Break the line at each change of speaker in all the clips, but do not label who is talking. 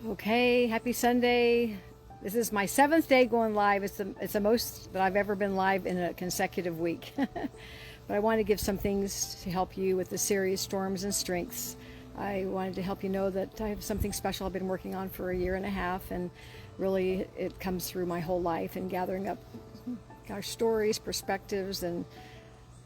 Okay, happy Sunday. This is my 7th day going live. It's the most that I've ever been live in a consecutive week. But I want to give some things to help you with the series Storms and Strengths. I wanted to help you know that I have something special I've been working on for a year and a half, and really it comes through my whole life and gathering up our stories, perspectives, and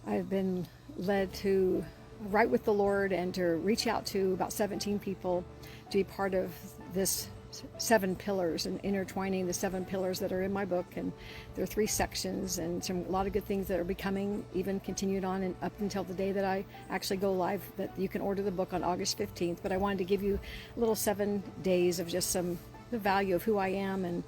I've been led to write with the Lord and to reach out to about 17 people to be part of this 7 pillars and intertwining the 7 pillars that are in my book. And there are 3 sections and a lot of good things that are becoming even continued on and up until the day that I actually go live, that you can order the book on August 15th. But I wanted to give you a little 7 days of just the value of who I am, and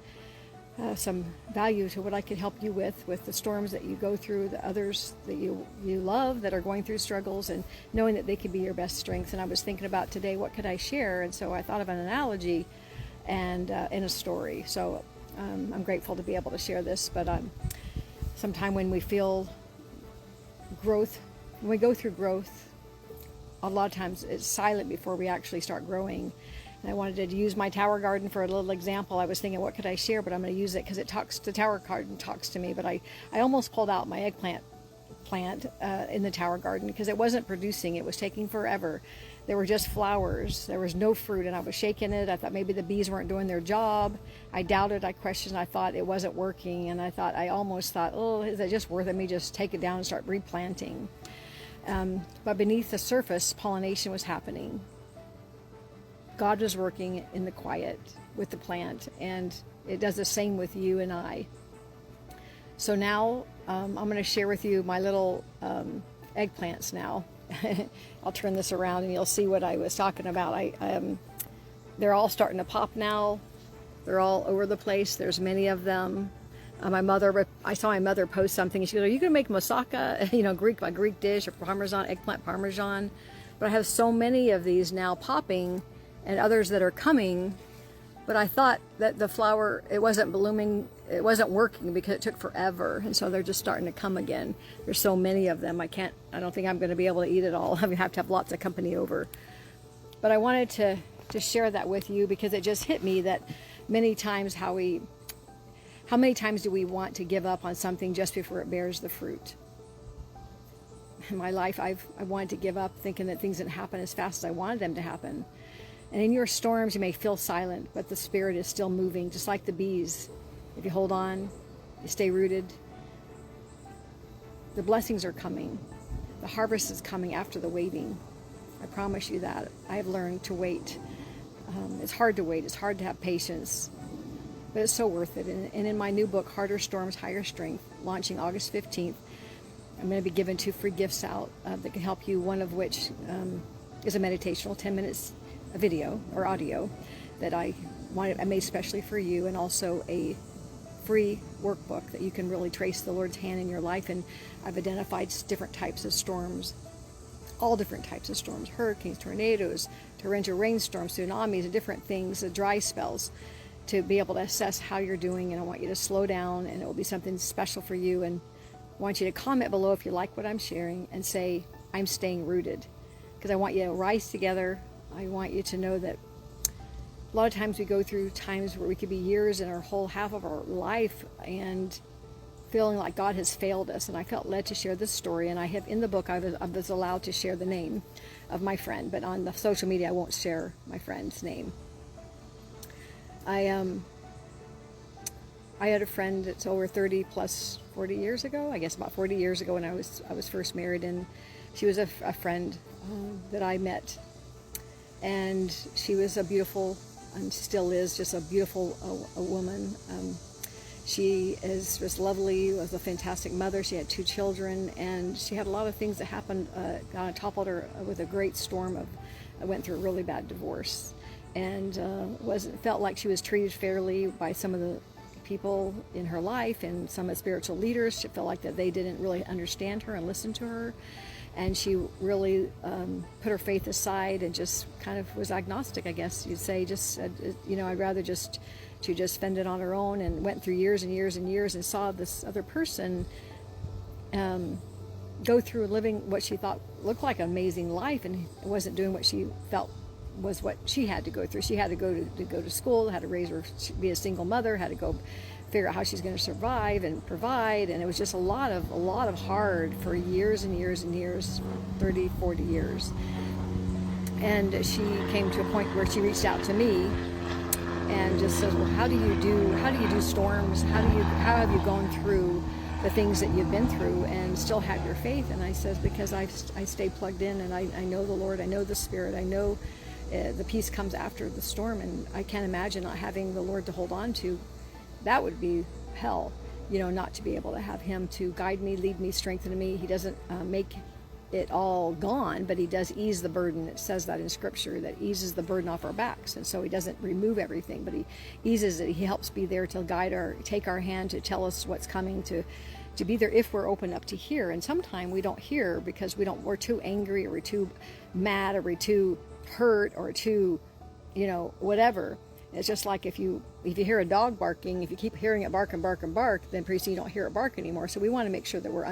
some value to what I could help you with the storms that you go through, the others that you love that are going through struggles, and knowing that they could be your best strengths. And I was thinking about today, what could I share? And so I thought of an analogy and in a story. So I'm grateful to be able to share this. But sometime when we feel growth, when we go through growth, a lot of times it's silent before we actually start growing. And I wanted to use my tower garden for a little example. I was thinking, what could I share? But I'm going to use it because the tower garden talks to me. But I almost pulled out my eggplant plant in the tower garden because it wasn't producing. It was taking forever. There were just flowers. There was no fruit, and I was shaking it. I thought maybe the bees weren't doing their job. I doubted. I questioned. I thought it wasn't working, and I almost thought, oh, is it just worth it? Me just take it down and start replanting. But beneath the surface, pollination was happening. God was working in the quiet with the plant, and it does the same with you and I. So now I'm going to share with you my little eggplants now. I'll turn this around and you'll see what I was talking about. They're all starting to pop now. They're all over the place. There's many of them. I saw my mother post something, and she goes, "Are you going to make moussaka? A Greek dish, or parmesan, eggplant parmesan?" But I have so many of these now popping, and others that are coming, but I thought that the flower, it wasn't blooming, it wasn't working because it took forever, and so they're just starting to come again. There's so many of them, I don't think I'm going to be able to eat it all. I'm going to have lots of company over. But I wanted to share that with you because it just hit me that many times how many times do we want to give up on something just before it bears the fruit? In my life, I wanted to give up thinking that things didn't happen as fast as I wanted them to happen. And in your storms, you may feel silent, but the Spirit is still moving, just like the bees. If you hold on, you stay rooted, the blessings are coming. The harvest is coming after the waiting. I promise you that. I have learned to wait. It's hard to wait. It's hard to have patience, but it's so worth it. And in my new book, Harder Storms, Higher Strength, launching August 15th, I'm going to be giving 2 free gifts out that can help you, one of which is a meditational 10 minutes a video or audio that I made specially for you, and also a free workbook that you can really trace the Lord's hand in your life. And I've identified different types of storms, all different types of storms: hurricanes, tornadoes, torrential rainstorms, tsunamis, and different things, the dry spells, to be able to assess how you're doing. And I want you to slow down, and it will be something special for you. And I want you to comment below if you like what I'm sharing and say, "I'm staying rooted," because I want you to rise together. I want you to know that a lot of times we go through times where we could be years in our whole half of our life and feeling like God has failed us. And I felt led to share this story. And I have in the book, I was allowed to share the name of my friend, but on the social media, I won't share my friend's name. I had a friend that's over 30 plus 40 years ago, I guess about 40 years ago, when I was first married, and she was a friend that I met. And she was a beautiful, and still is, just a beautiful a woman. She was lovely, was a fantastic mother. She had 2 children, and she had a lot of things that happened, kind of toppled her with a great storm went through a really bad divorce. And felt like she was treated fairly by some of the people in her life and some of the spiritual leaders. She felt like that they didn't really understand her and listen to her. And she really put her faith aside and just kind of was agnostic, I guess you'd say. Just said, I'd rather she just fended on her own, and went through years and years and years and saw this other person go through living what she thought looked like an amazing life, and wasn't doing what she felt was what she had to go through. She had to go to school, had to raise her, be a single mother, had to go figure out how she's going to survive and provide, and it was just a lot of hard for years and years and years, 30, 40 years. And she came to a point where she reached out to me and just said, well, how do you do storms? How have you gone through the things that you've been through and still have your faith? And I said, because I stay plugged in, and I know the Lord, I know the Spirit, I know the peace comes after the storm, and I can't imagine not having the Lord to hold on to. That would be hell, not to be able to have him to guide me, lead me, strengthen me. He doesn't make it all gone, but he does ease the burden. It says that in scripture, that eases the burden off our backs. And so he doesn't remove everything, but he eases it. He helps be there to guide take our hand, to tell us what's coming, to be there if we're open up to hear. And sometimes we don't hear because we're too angry, or we're too mad, or we're too hurt, or too, whatever. It's just like if you hear a dog barking, if you keep hearing it bark and bark and bark, then pretty soon you don't hear it bark anymore. So we want to make sure that we're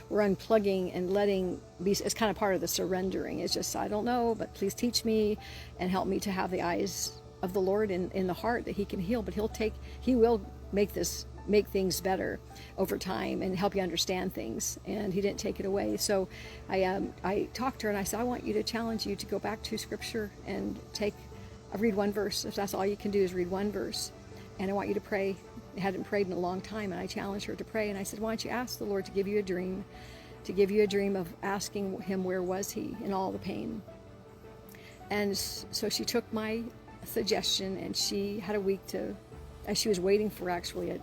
unplugging and letting be. It's kind of part of the surrendering. It's just, I don't know, but please teach me and help me to have the eyes of the Lord in the heart, that he can heal, but he will make things better over time and help you understand things. And he didn't take it away. So I talked to her and I said, I want you to challenge you to go back to scripture and read one verse. If that's all you can do is read one verse. And I want you to pray. I hadn't prayed in a long time, and I challenged her to pray. And I said, why don't you ask the Lord to give you a dream, of asking him where was he in all the pain. And so she took my suggestion, and she had a week as she was waiting for actually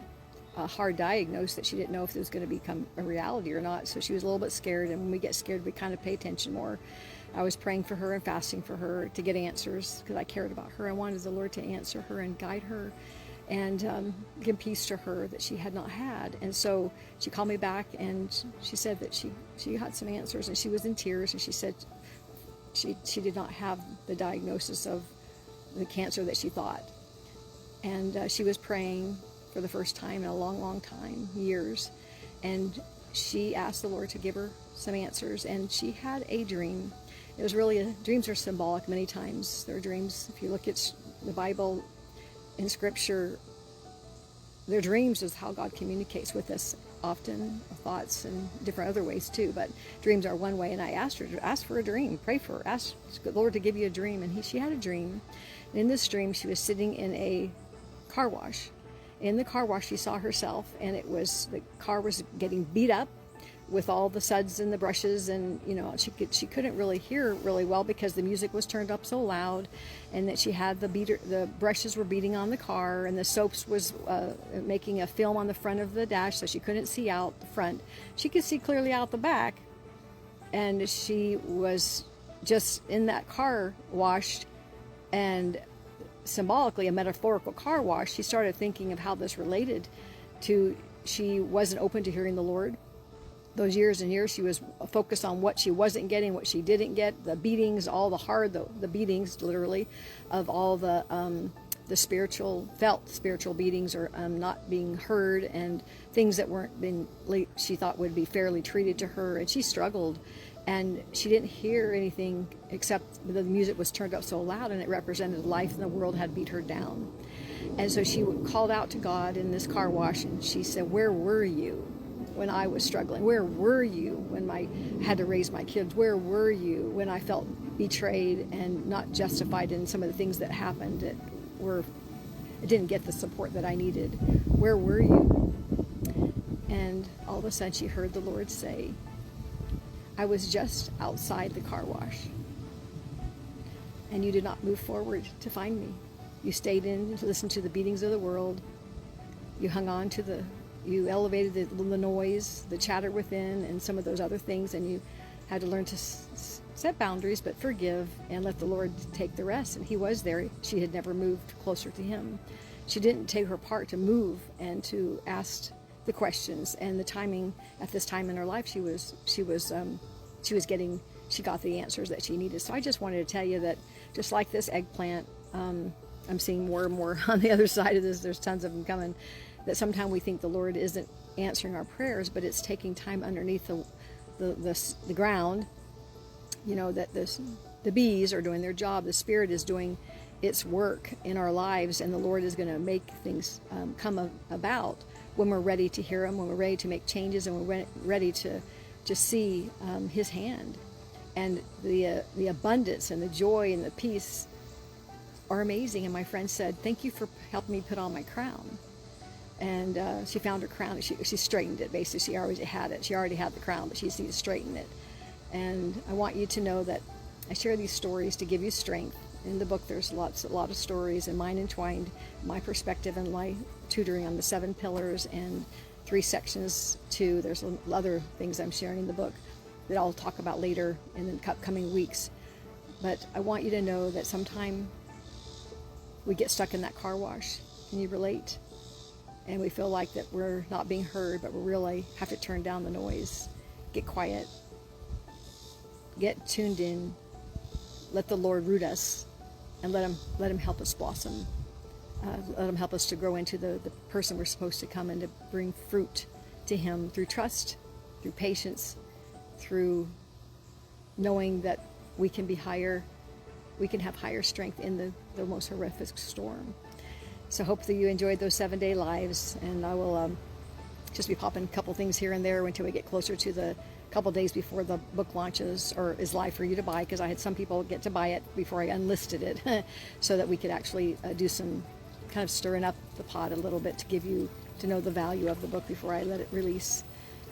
a hard diagnosis that she didn't know if it was going to become a reality or not. So she was a little bit scared, and when we get scared, we kind of pay attention more. I was praying for her and fasting for her to get answers because I cared about her. I wanted the Lord to answer her and guide her and give peace to her that she had not had. And so she called me back, and she said that she had some answers, and she was in tears, and she said she did not have the diagnosis of the cancer that she thought. And she was praying for the first time in a long, long time, years. And she asked the Lord to give her some answers, and she had a dream. It was really, dreams are symbolic many times. They're dreams. If you look at the Bible in scripture, their dreams is how God communicates with us often, thoughts and different other ways too, but dreams are one way. And I asked her to ask for a dream, pray for her, ask the Lord to give you a dream. And she had a dream. And in this dream, she was sitting in a car wash. In the car wash, she saw herself, and the car was getting beat up with all the suds and the brushes, and she couldn't really hear really well because the music was turned up so loud, and that she had the brushes were beating on the car, and the soaps was making a film on the front of the dash, so she couldn't see out the front. She could see clearly out the back, and she was just in that car wash, and symbolically a metaphorical car wash. She started thinking of how this related to, she wasn't open to hearing the Lord. Those years and years, she was focused on what she wasn't getting, what she didn't get, the beatings, all the beatings, literally, of all the spiritual beatings, or not being heard, and things that she thought would be fairly treated to her, and she struggled, and she didn't hear anything except the music was turned up so loud, and it represented life, and the world had beat her down. And so she called out to God in this car wash, and she said, where were you when I was struggling? Where were you when I had to raise my kids? Where were you when I felt betrayed and not justified in some of the things that happened that I didn't get the support that I needed? Where were you? And all of a sudden she heard the Lord say, I was just outside the car wash, and you did not move forward to find me. You stayed in to listen to the beatings of the world. You hung on to you elevated the noise, the chatter within, and some of those other things, and you had to learn to set boundaries, but forgive and let the Lord take the rest. And he was there. She had never moved closer to him. She didn't take her part to move and to ask the questions, and the timing at this time in her life, she got the answers that she needed. So I just wanted to tell you that, just like this eggplant, I'm seeing more and more on the other side of this. There's tons of them coming. That sometimes we think the Lord isn't answering our prayers, but it's taking time underneath the ground. That the bees are doing their job. The Spirit is doing its work in our lives, and the Lord is going to make things come about when we're ready to hear Him, when we're ready to make changes, and we're ready to see His hand. And the abundance and the joy and the peace are amazing. And my friend said, "Thank you for helping me put on my crown." And she found her crown, and she straightened it. Basically, she already had it. She already had the crown, but she just needed to straighten it. And I want you to know that I share these stories to give you strength. In the book, there's a lot of stories, and mine entwined my perspective and my tutoring on the 7 pillars and 3 sections too. There's other things I'm sharing in the book that I'll talk about later in the upcoming weeks. But I want you to know that sometime we get stuck in that car wash. Can you relate? And we feel like that we're not being heard, but we really have to turn down the noise, get quiet, get tuned in, let the Lord root us, and let him help us blossom. Let Him help us to grow into the person we're supposed to come and to bring fruit to Him through trust, through patience, through knowing that we can be higher, we can have higher strength in the most horrific storm. So hopefully you enjoyed those 7-day lives, and I will just be popping a couple things here and there until we get closer to the couple days before the book launches or is live for you to buy, because I had some people get to buy it before I unlisted it so that we could actually do some kind of stirring up the pot a little bit to give you to know the value of the book before I let it release.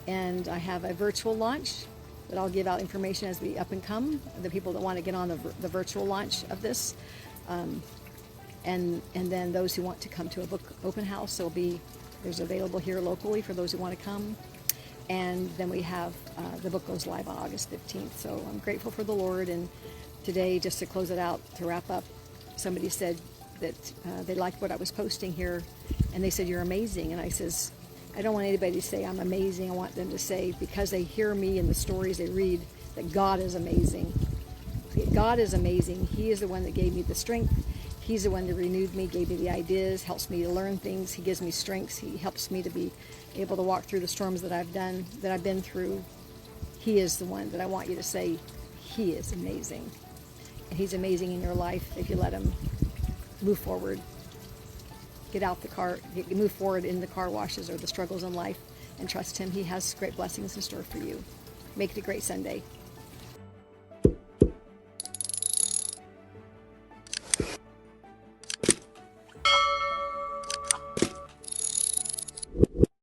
And I have a virtual launch that I'll give out information as we up and come, the people that want to get on the virtual launch of this. And then those who want to come to a book open house, there's available here locally for those who want to come. And then we have the book goes live on August 15th. So I'm grateful for the Lord. And today, just to close it out, to wrap up, somebody said that they liked what I was posting here, and they said, "You're amazing." And I says, I don't want anybody to say I'm amazing. I want them to say, because they hear me and the stories they read, that God is amazing. God is amazing. He is the one that gave me the strength. He's the one that renewed me, gave me the ideas, helps me to learn things. He gives me strengths. He helps me to be able to walk through the storms that I've been through. He is the one that I want you to say, He is amazing. And He's amazing in your life if you let Him move forward. Move forward in the car washes or the struggles in life, and trust Him. He has great blessings in store for you. Make it a great Sunday.